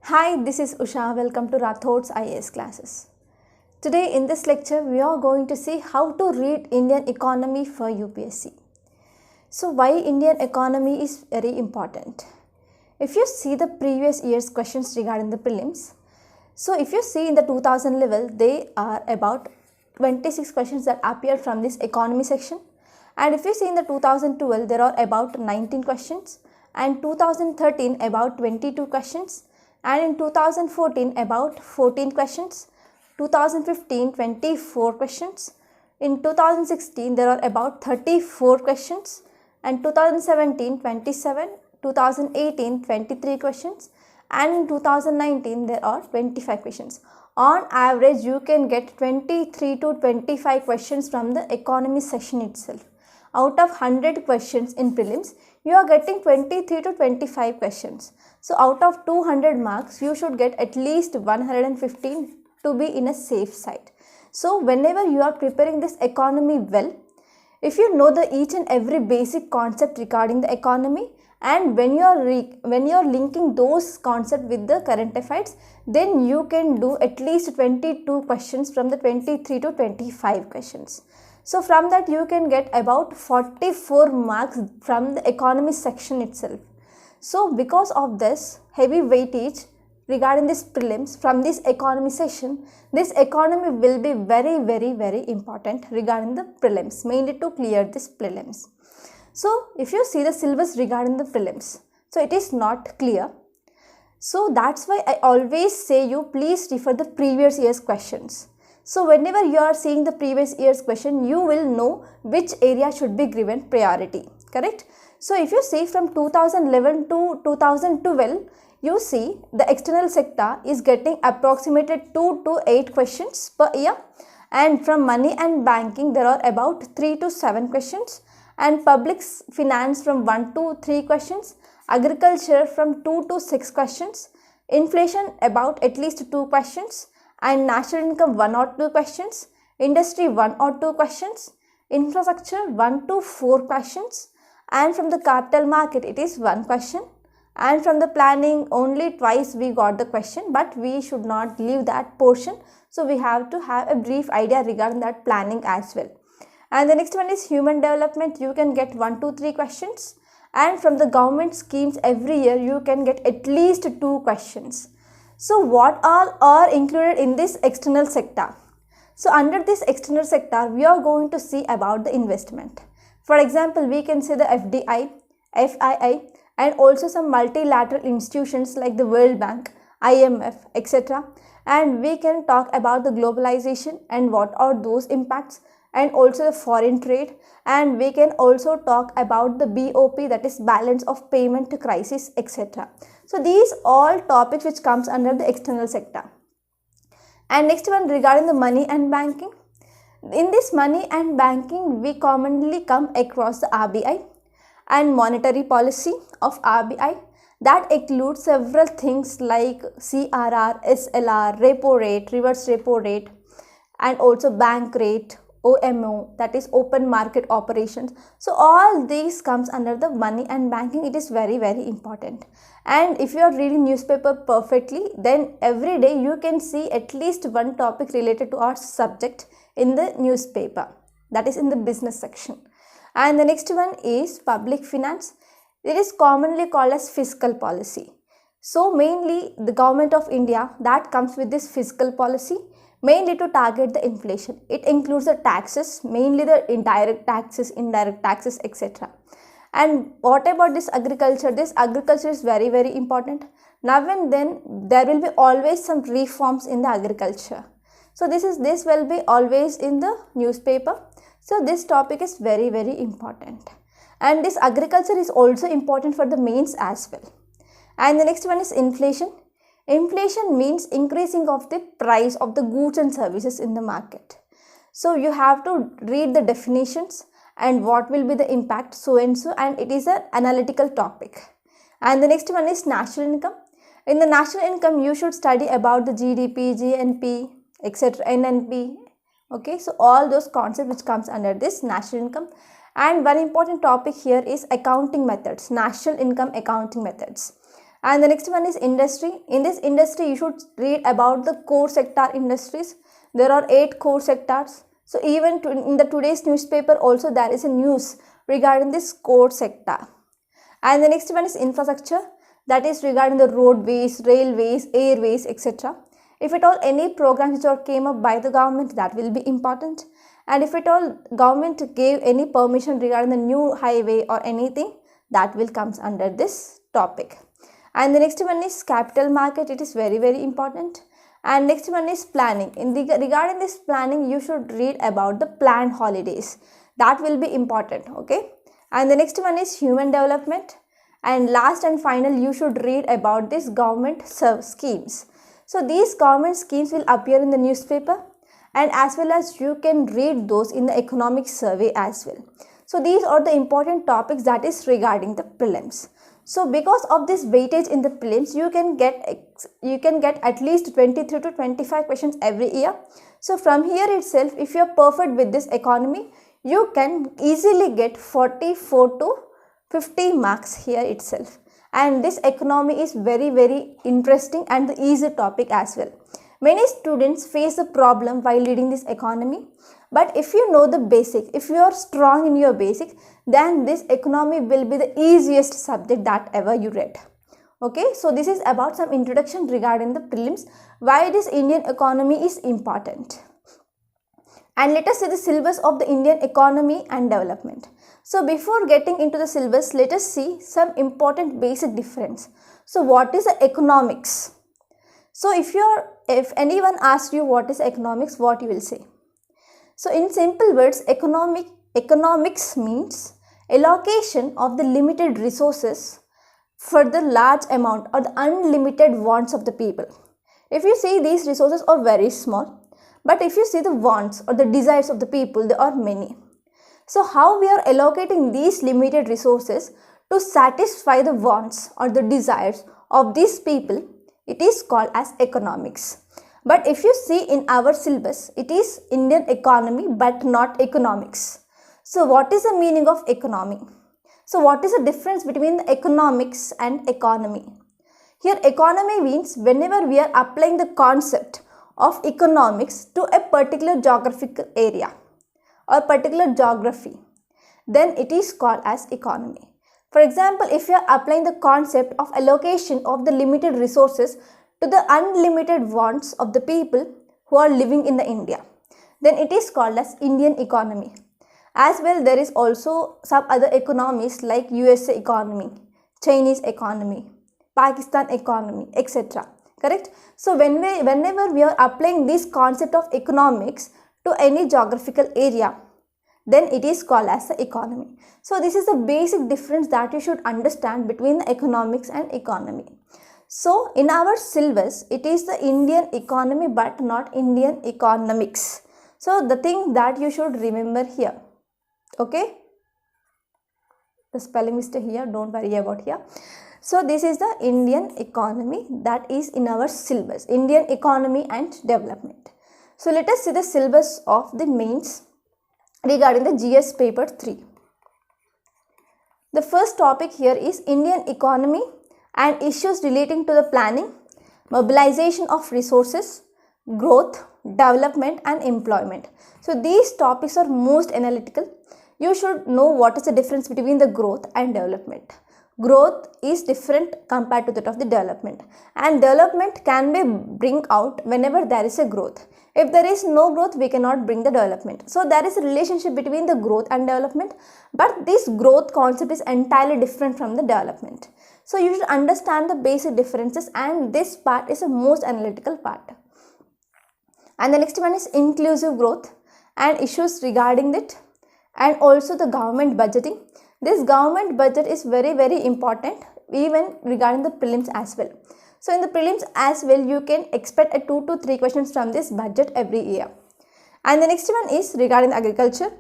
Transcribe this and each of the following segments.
Hi, this is Usha. Welcome to Rathod's IAS classes. Today in this lecture, we are going to see how to read Indian economy for UPSC. So why Indian economy is very important? If you see the previous year's questions regarding the prelims, so if you see in the 2000 level, they are about 26 questions that appear from this economy section. And if you see in the 2012, there are about 19 questions, and 2013 about 22 questions, and in 2014 about 14 questions, 2015 24 questions, in 2016 there are about 34 questions, and 2017 27, 2018 23 questions, and in 2019 there are 25 questions. On average, you can get 23 to 25 questions from the economy section itself. Out of 100 questions in prelims, you are getting 23 to 25 questions. So out of 200 marks, you should get at least 115 to be in a safe side. So whenever you are preparing this economy well, if you know the each and every basic concept regarding the economy, and when you are linking those concepts with the current affairs, then you can do at least 22 questions from the 23 to 25 questions. So from that you can get about 44 marks from the economy section itself. So because of this heavy weightage regarding this prelims from this economy session, this economy will be very important regarding the prelims, mainly to clear this prelims. So if you see the syllabus regarding the prelims, so it is not clear. So that's why I always say you please refer the previous year's questions. So whenever you are seeing the previous year's question, you will know which area should be given priority, correct? So if you see from 2011 to 2012, you see the external sector is getting approximated 2 to 8 questions per year, and from money and banking there are about 3 to 7 questions, and public finance from 1 to 3 questions, agriculture from 2 to 6 questions, inflation about at least 2 questions, and national income 1 or 2 questions, industry 1 or 2 questions, infrastructure 1 to 4 questions, and from the capital market it is 1 question, and from the planning only twice we got the question, but we should not leave that portion, so we have to have a brief idea regarding that planning as well. And the next one is human development. You can get 1 to 3 questions, and from the government schemes every year you can get at least 2 questions. So what all are included in this external sector? So under this external sector, we are going to see about the investment. For example, we can say the FDI, FII, and also some multilateral institutions like the World Bank, IMF, etc. And we can talk about the globalization and what are those impacts, and also the foreign trade, and we can also talk about the BOP, that is balance of payment crisis, etc. So these all topics which comes under the external sector. And next one regarding the money and banking. In this money and banking, we commonly come across the RBI and monetary policy of RBI. That includes several things like CRR, SLR, repo rate, reverse repo rate, and also bank rate, OMO, that is open market operations. So all these comes under the money and banking. It is very important. And if you are reading newspaper perfectly, then every day you can see at least one topic related to our subject in the newspaper, that is in the business section. And the next one is public finance. It is commonly called as fiscal policy. So mainly the government of India that comes with this fiscal policy, mainly to target the inflation. It includes the taxes, mainly the indirect taxes, etc. And what about this agriculture? This agriculture is very important. Now and then there will be always some reforms in the agriculture. So this will be always in the newspaper. So this topic is very important. And this agriculture is also important for the mains as well. And the next one is inflation. Inflation means increasing of the price of the goods and services in the market. So you have to read the definitions and what will be the impact so and so, and it is an analytical topic. And the next one is national income. In the national income, you should study about the GDP, GNP, etc., NNP. Okay, so all those concepts which comes under this national income. And one important topic here is accounting methods, national income accounting methods. And the next one is industry. In this industry, you should read about the core sector industries. There are 8 core sectors. So even in the today's newspaper also there is a news regarding this core sector. And the next one is infrastructure, that is regarding the roadways, railways, airways, etc. If at all any programs which are came up by the government, that will be important. And if at all government gave any permission regarding the new highway or anything, that will comes under this topic. And the next one is capital market. It is very important. And next one is planning. Regarding this planning, you should read about the planned holidays. That will be important. Okay. And the next one is human development. And last and final, you should read about this government schemes. So these government schemes will appear in the newspaper, and as well as you can read those in the economic survey as well. So these are the important topics that is regarding the prelims. So because of this weightage in the prelims, you can get at least 23 to 25 questions every year. So from here itself, if you are perfect with this economy, you can easily get 44 to 50 marks here itself. And this economy is very interesting and the easy topic as well. Many students face a problem while reading this economy, but if you know the basic, if you are strong in your basic, then this economy will be the easiest subject that ever you read. Okay, so this is about some introduction regarding the prelims, why this Indian economy is important. And let us see the syllabus of the Indian economy and development. So before getting into the syllabus, let us see some important basic difference. So what is the economics? So if anyone asks you what is economics, what you will say? So in simple words, economics means allocation of the limited resources for the large amount or the unlimited wants of the people. If you see, these resources are very small, but if you see the wants or the desires of the people, there are many. So how we are allocating these limited resources to satisfy the wants or the desires of these people, it is called as economics. But if you see in our syllabus, it is Indian economy but not economics. So what is the meaning of economy? So what is the difference between the economics and economy? Here economy means whenever we are applying the concept of economics to a particular geographical area or particular geography, then it is called as economy. For example, if you are applying the concept of allocation of the limited resources to the unlimited wants of the people who are living in the India, then it is called as Indian economy. As well, there is also some other economies like USA economy, Chinese economy, Pakistan economy, etc. Correct? So whenever we are applying this concept of economics to any geographical area, then it is called as the economy. So this is the basic difference that you should understand between the economics and economy. So in our syllabus, it is the Indian economy but not Indian economics. So the thing that you should remember here. Okay? The spelling mistake here, don't worry about here. So this is the Indian economy that is in our syllabus, Indian economy and development. So let us see the syllabus of the mains regarding the GS paper 3. The first topic here is Indian economy and issues relating to the planning, mobilization of resources, growth, development and employment. So these topics are most analytical. You should know what is the difference between the growth and development. Growth is different compared to that of the development, and development can be bring out whenever there is a growth. If there is no growth, we cannot bring the development. So there is a relationship between the growth and development, but this growth concept is entirely different from the development. So you should understand the basic differences, and this part is the most analytical part. And the next one is inclusive growth and issues regarding it, and also the government budgeting. This government budget is very important even regarding the prelims as well. So in the prelims as well, you can expect a 2 to 3 questions from this budget every year. And the next one is regarding agriculture.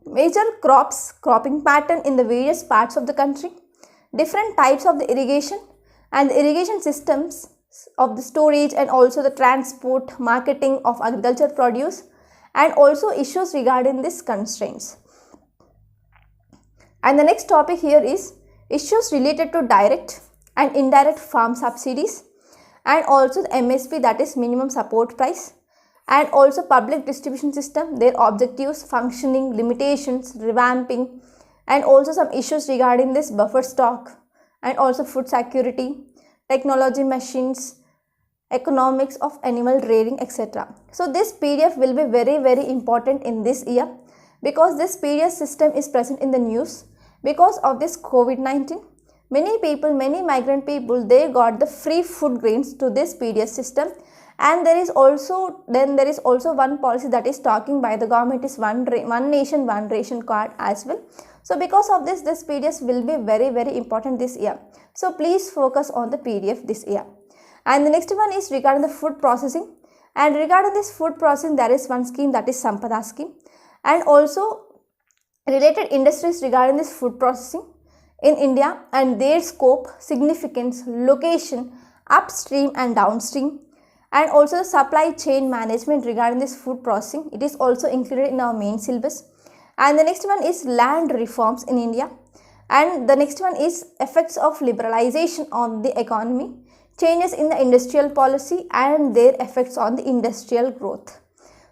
Major crops, cropping pattern in the various parts of the country, different types of the irrigation and the irrigation systems of the storage and also the transport, marketing of agriculture produce, and also issues regarding these constraints. And the next topic here is issues related to direct, and indirect farm subsidies, and also the MSP, that is minimum support price, and also public distribution system, their objectives, functioning, limitations, revamping, and also some issues regarding this buffer stock, and also food security, technology, machines, economics of animal rearing, etc. So this PDF will be very important in this year, because this PDF system is present in the news because of this COVID-19. Many people, many migrant people, they got the free food grains to this PDF system, and there is also one policy that is talking by the government is one nation one ration card as well. So because of this PDF will be very important this year. So please focus on the PDF this year. And the next one is regarding the food processing, and regarding this food processing there is one scheme, that is Sampada scheme, and also related industries regarding this food processing in India and their scope, significance, location, upstream and downstream, and also the supply chain management regarding this food processing. It is also included in our main syllabus. And the next one is land reforms in India, and the next one is effects of liberalization on the economy, changes in the industrial policy and their effects on the industrial growth.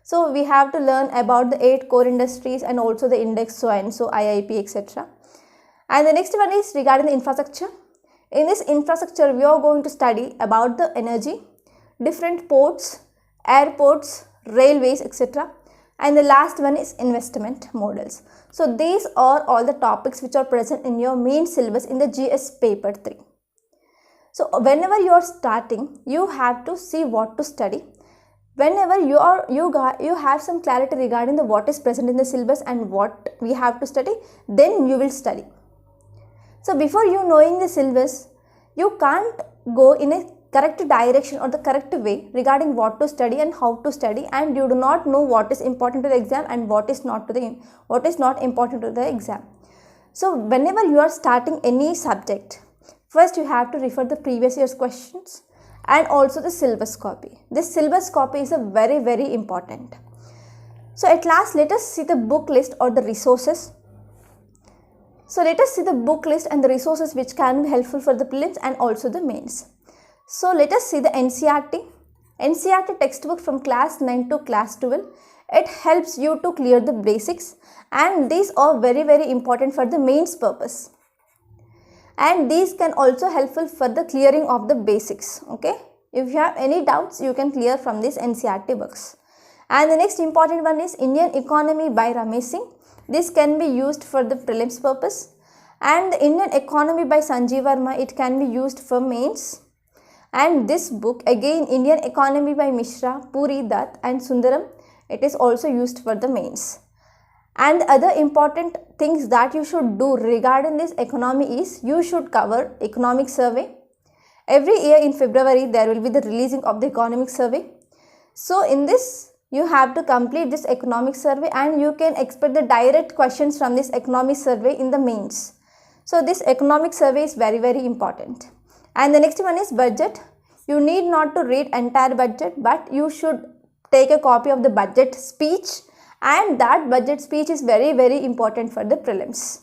So we have to learn about the 8 core industries and also the index so and so, IIP, etc. And the next one is regarding the infrastructure. In this infrastructure, we are going to study about the energy, different ports, airports, railways, etc. And the last one is investment models. So these are all the topics which are present in your main syllabus in the GS paper 3. So whenever you are starting, you have to see what to study. Whenever you have some clarity regarding the what is present in the syllabus and what we have to study, then you will study. So before you knowing the syllabus, you can't go in a correct direction or the correct way regarding what to study and how to study, and you do not know what is important to the exam and what is not important to the exam. So whenever you are starting any subject, first you have to refer the previous year's questions and also the syllabus copy. This syllabus copy is a very important. So at last, let us see the book list or the resources. So let us see the book list and the resources which can be helpful for the prelims and also the mains. So let us see the NCERT textbook from class 9 to class 12. It helps you to clear the basics, and these are very important for the mains purpose. And these can also helpful for the clearing of the basics. Okay, if you have any doubts, you can clear from this NCERT books. And the next important one is Indian Economy by Ramesh Singh. This can be used for the prelims purpose. And the Indian Economy by Sanjeev Verma, it can be used for mains. And this book again, Indian Economy by Mishra, Puri Dutt and Sundaram, it is also used for the mains. And other important things that you should do regarding this economy is you should cover economic survey. Every year in February there will be the releasing of the economic survey. So in this you have to complete this economic survey, and you can expect the direct questions from this economic survey in the mains. So this economic survey is very important. And the next one is budget. You need not to read entire budget, but you should take a copy of the budget speech, and that budget speech is very important for the prelims.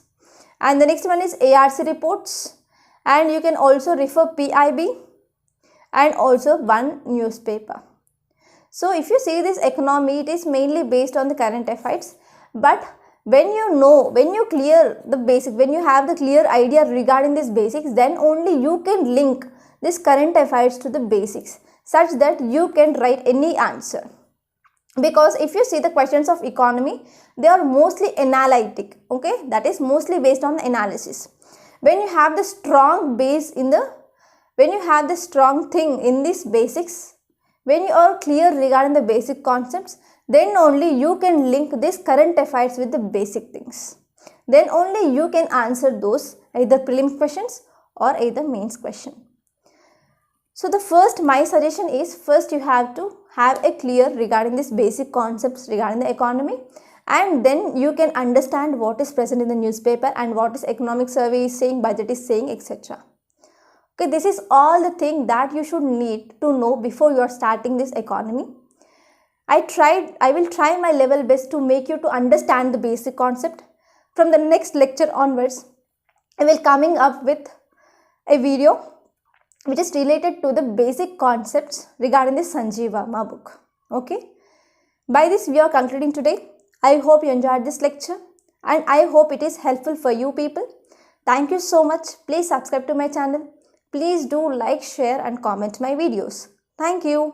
And the next one is ARC reports, and you can also refer PIB and also one newspaper. So if you see this economy, it is mainly based on the current affairs, but when you clear the basic, when you have the clear idea regarding these basics, then only you can link this current affairs to the basics such that you can write any answer. Because if you see the questions of economy, they are mostly analytic, okay, that is mostly based on the analysis. When you have the strong base when you have the strong thing in these basics, when you are clear regarding the basic concepts, then only you can link this current affairs with the basic things. Then only you can answer those either prelims questions or either mains question. So my suggestion is, first you have to have a clear regarding this basic concepts regarding the economy, and then you can understand what is present in the newspaper and what is economic survey is saying, budget is saying, etc. Okay, this is all the thing that you should need to know before you are starting this economy. I will try my level best to make you to understand the basic concept. From the next lecture onwards, I will coming up with a video which is related to the basic concepts regarding the Sanjeev Verma book. Okay. By this we are concluding today. I hope you enjoyed this lecture and I hope it is helpful for you people. Thank you so much. Please subscribe to my channel. Please do like, share and comment my videos. Thank you.